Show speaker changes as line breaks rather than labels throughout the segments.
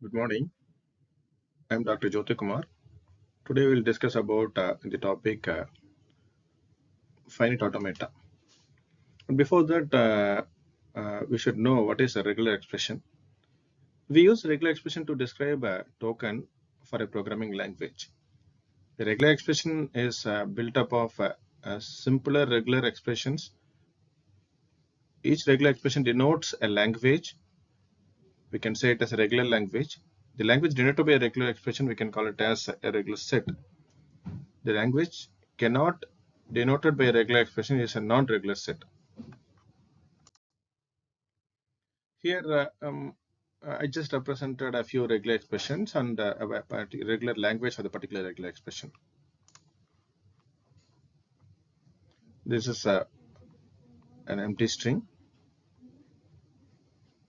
Good morning. I'm Dr. Jyoti Kumar. Today we'll discuss about the topic finite automata. And before that, we should know what is a regular expression. We use regular expression to describe a token for a programming language. The regular expression is built up of simpler regular expressions. Each regular expression denotes a language. We can say it as a regular language. The language denoted by a regular expression, we can call it as a regular set. The language cannot denoted by a regular expression is a non-regular set. Here I just represented a few regular expressions and a regular language for the particular regular expression. This is an empty string,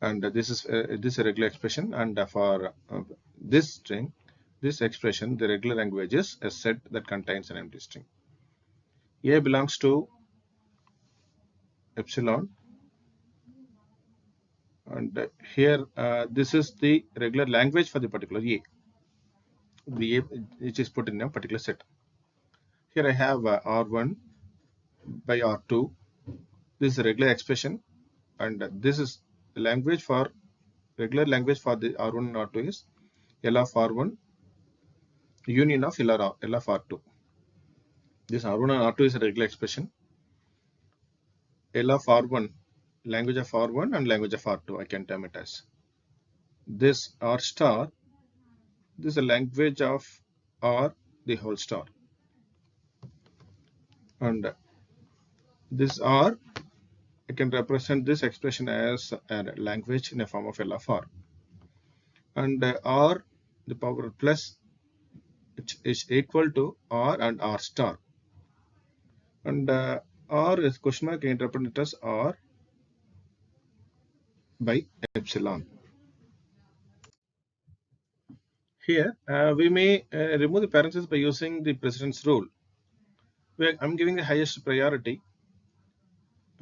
and this is a regular expression, and for this string, this expression, the regular language is a set that contains an empty string. A belongs to epsilon, and here this is the regular language for the particular A. The A which is put in a particular set. Here I have R1 by R2. This is a regular expression, and this is the language for regular language for the R1 and R2 is L of R1 union of L of R2. This R1 and R2 is a regular expression. L of R1, language of R1 and language of R2, I can term it as. This R star, this is a language of R the whole star. And this R, I can represent this expression as a language in a form of L of R. And R the power plus, which is equal to R and R star. And R is question mark, I interpret it as R by epsilon. Here we may remove the parentheses by using the precedence rule, where I'm giving the highest priority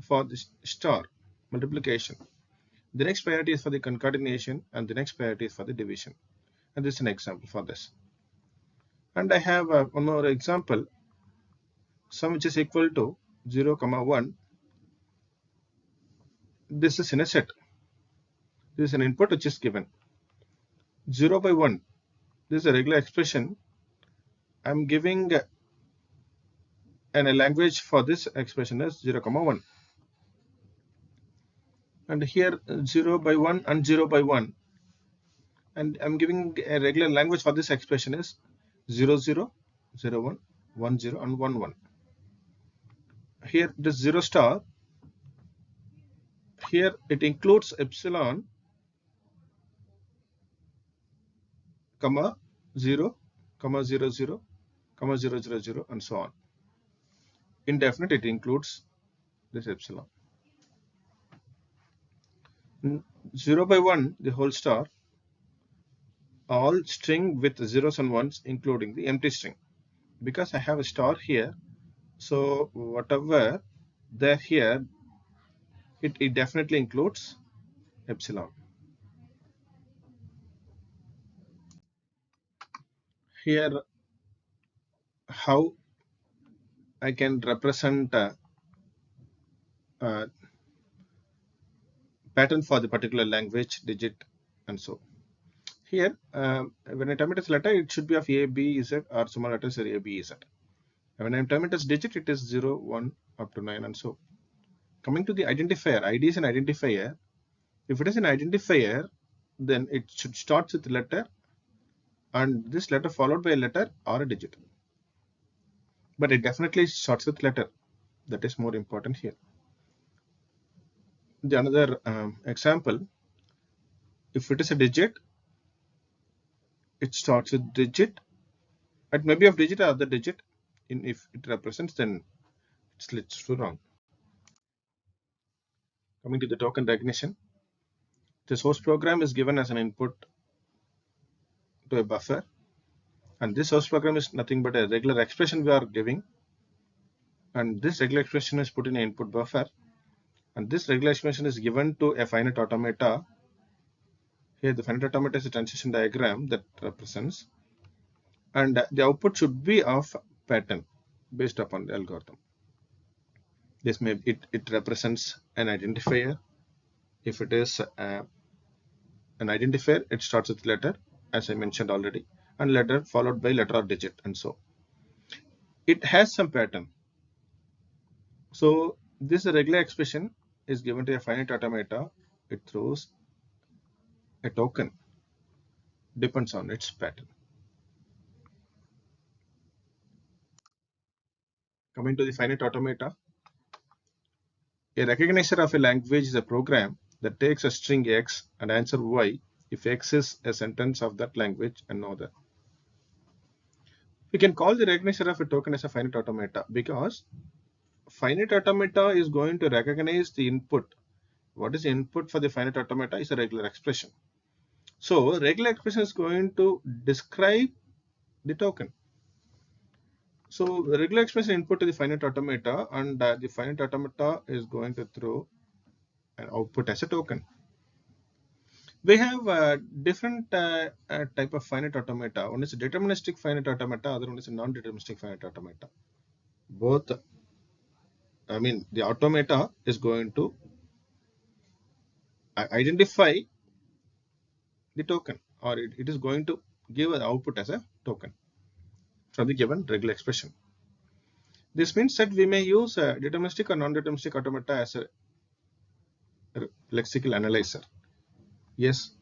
for the star multiplication. The next priority is for the concatenation, and the next priority is for the division. And this is an example for this. And I have one more example, sum which is equal to 0, 1. This is in a set. This is an input which is given. 0 by 1. This is a regular expression. I'm giving a language for this expression is 0, 1. And here 0 by 1 and 0 by 1. And I'm giving a regular language for this expression is 0, 0, 0, 1, 1, 0, and 1, 1. Here this 0 star, here it includes epsilon, comma 0, comma 0, 0, comma 0, 0, 0, and so on. Indefinite, it includes this epsilon. 0 by 1, the whole star, all string with zeros and ones, including the empty string. Because I have a star here, so whatever there here, it definitely includes epsilon. Here, how I can represent pattern for the particular language, digit, and so. Here, when I term it as letter, it should be of A, B, Z, or small letters are A, B, Z. When I term it as digit, it is 0, 1, up to 9, and so. Coming to the identifier, ID is an identifier. If it is an identifier, then it should start with letter, and this letter followed by a letter or a digit. But it definitely starts with letter. That is more important here. The another example, if it is a digit, it starts with digit. It may be of digit or other digit. If it represents, then it's too wrong. Coming to the token recognition, the source program is given as an input to a buffer, and this source program is nothing but a regular expression we are giving, and this regular expression is put in an input buffer, and this regular expression is given to a finite automata. Here the finite automata is a transition diagram that represents, and the output should be of pattern based upon the algorithm. This may it represents an identifier. If it is an identifier, it starts with letter, as I mentioned already, and letter followed by letter or digit, and so it has some pattern. So this regular expression is given to a finite automata. It throws a token, depends on its pattern. Coming to the finite automata, a recognizer of a language is a program that takes a string X and answer Y if X is a sentence of that language and no other. We can call the recognizer of a token as a finite automata because finite automata is going to recognize the input. What is the input for the finite automata is a regular expression. So regular expression is going to describe the token. So the regular expression input to the finite automata, and the finite automata is going to throw an output as a token. We have different type of finite automata. One is a deterministic finite automata, other one is a non-deterministic finite automata. Both, I mean, the automata is going to identify the token, or it is going to give an output as a token from the given regular expression. This means that we may use a deterministic or non-deterministic automata as a lexical analyzer. Yes,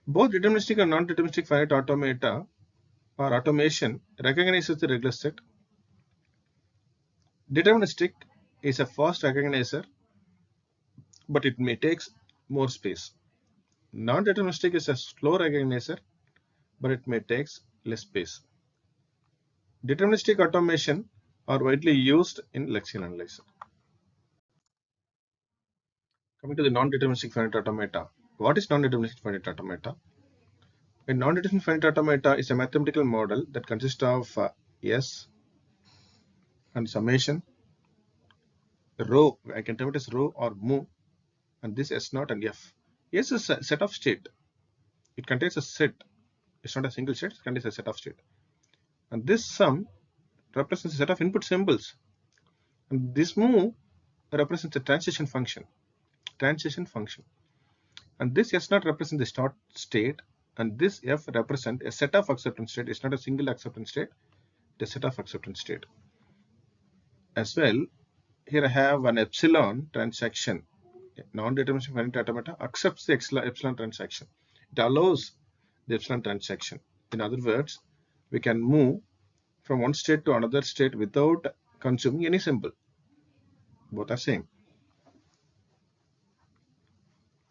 both deterministic and non-deterministic finite automata or automation recognizes the regular set. Deterministic is a fast recognizer, but it may take more space. Non-deterministic is a slow recognizer, but it may take less space. Deterministic automation are widely used in lexical analyzer. Coming to the non-deterministic finite automata. What is non-deterministic finite automata? A non-deterministic finite automata is a mathematical model that consists of S and summation, row, I can term it as row or mu, and this S naught and F. S is a set of state. It contains a set. It's not a single state, it contains a set of state. And this sum represents a set of input symbols. And this mu represents a transition function. And this S naught represents the start state, and this F represents a set of acceptance state. It's not a single acceptance state, it's a set of acceptance state. As well, here I have an epsilon transaction. Non-deterministic finite automata accepts the epsilon transaction. It allows the epsilon transaction. In other words, we can move from one state to another state without consuming any symbol. Both are same.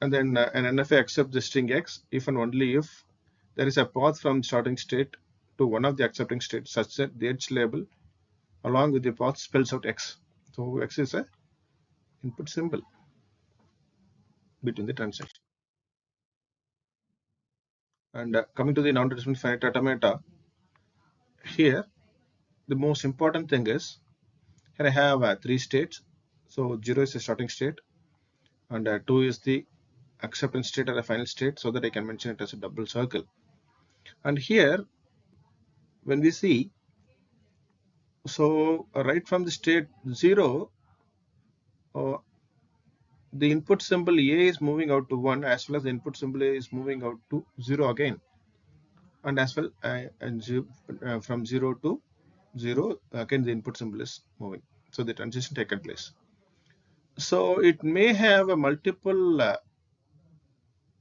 And then an NFA accepts the string X if and only if there is a path from starting state to one of the accepting states such that the edge label along with the path spells out X. So X is a input symbol between the transaction. And coming to the non-deterministic finite automata, here the most important thing is, here I have 3 states. So 0 is the starting state, and 2 is the acceptance state or the final state, so that I can mention it as a double circle. And here, when we see, so right from the state 0, the input symbol A is moving out to 1, as well as the input symbol A is moving out to 0 again. And as well, from 0 to 0, again the input symbol is moving. So the transition taken place. So it may have a multiple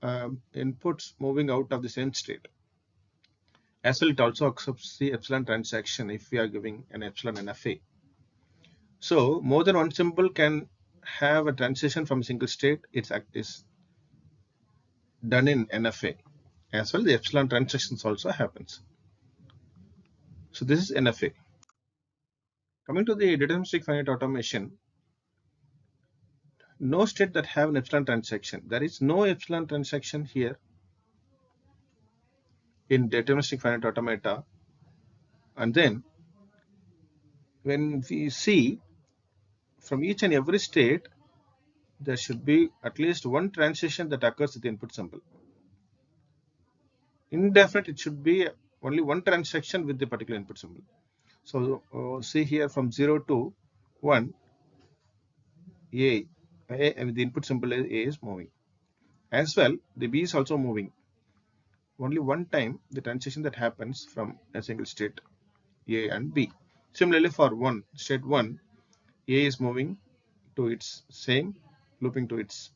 inputs moving out of the same state. As well, it also accepts the epsilon transaction if we are giving an epsilon NFA. So more than one symbol can have a transition from a single state. It's done in NFA. As well, the epsilon transactions also happens. So this is NFA. Coming to the deterministic finite automation, no state that have an epsilon transaction. There is no epsilon transaction here in deterministic finite automata. And then when we see from each and every state, there should be at least one transition that occurs with the input symbol. indefinite, it should be only one transaction with the particular input symbol. So see here from 0 to 1, A with the input symbol A is moving. As well, the B is also moving. Only one time the transaction that happens from a single state A and B. Similarly, for state 1, A is moving to its same, looping to its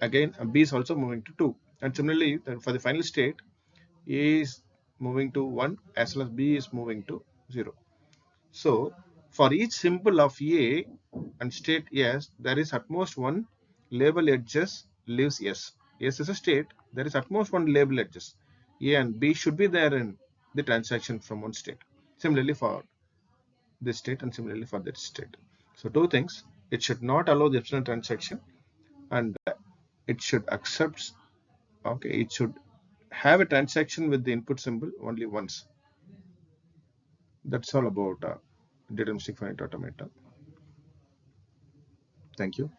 again B is also moving to 2. And similarly, for the final state, A is moving to 1 as well as B is moving to 0. So for each symbol of A and state S, there is at most one label edges leaves S. S is a state, there is at most one label edges. A and B should be there in the transaction from one state. Similarly for this state and similarly for that state. So two things, it should not allow the epsilon transaction, and it should accept, okay, it should have a transaction with the input symbol only once. That's all about deterministic finite automata. Thank you.